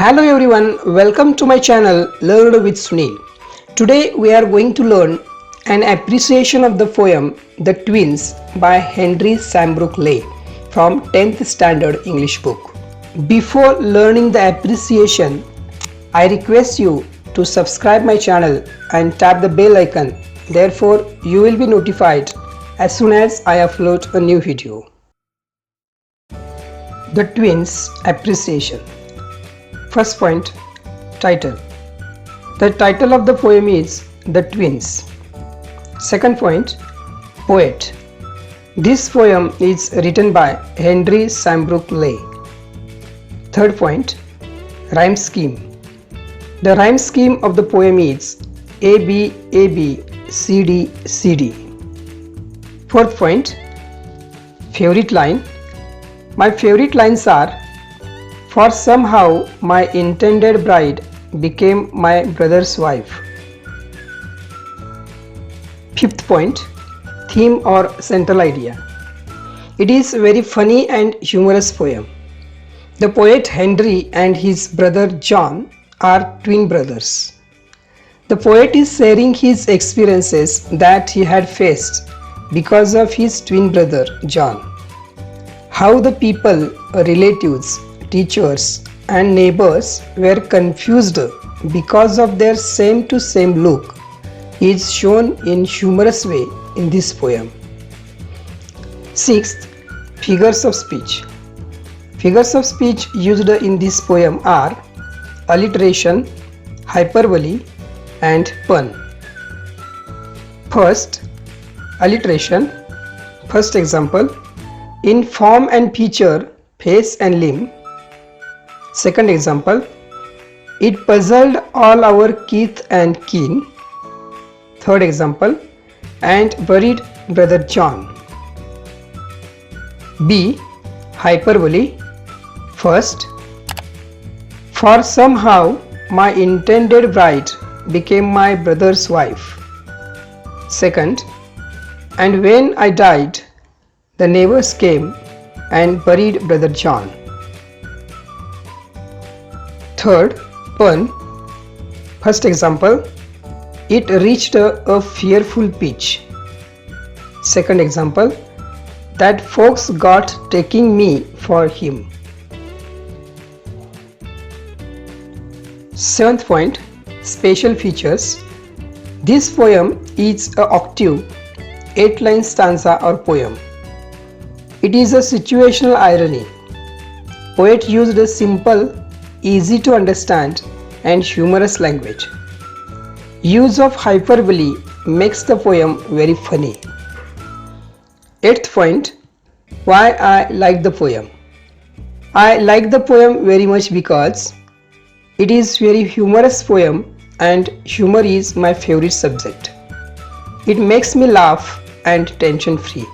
Hello everyone, welcome to my channel Learn with Sunil. Today we are going to learn an appreciation of the poem The Twins by Sambrooke Leigh from 10th Standard English book. Before learning the appreciation, I request you to subscribe my channel and tap the bell icon. Therefore, you will be notified as soon as I upload a new video. The Twins Appreciation. First point, title. The title of the poem is The Twins. Second point, poet. This poem is written by Sambrooke Leigh. Third point, rhyme scheme. The rhyme scheme of the poem is A B A B C D C D. Fourth point, favorite line. My favorite lines are: for somehow my intended bride became my brother's wife. Fifth point, theme or central idea. It is a very funny and humorous poem. The poet Henry and his brother John are twin brothers. The poet is sharing his experiences that he had faced because of his twin brother John. How the people, relatives, teachers and neighbors were confused because of their same to same look is shown in humorous way in this poem. Sixth, figures of speech. Figures of speech used in this poem are alliteration, hyperbole and pun. First, alliteration. First example, in form and feature, face and limb. Second example, it puzzled all our kith and kin. Third example, and buried brother John. B. Hyperbole. First, for somehow my intended bride became my brother's wife. Second, and when I died, the neighbors came and buried brother John. Third, pun. First example, it reached a fearful pitch. Second example, that folks got taking me for him. Seventh point, special features. This poem is an octave, 8-line stanza or poem. It is a situational irony. Poet used a simple, easy to understand and humorous language. Use of hyperbole makes the poem very funny. Eighth point, why I like the poem. I like the poem very much because it is very humorous poem and humor is my favorite subject. It makes me laugh and tension free.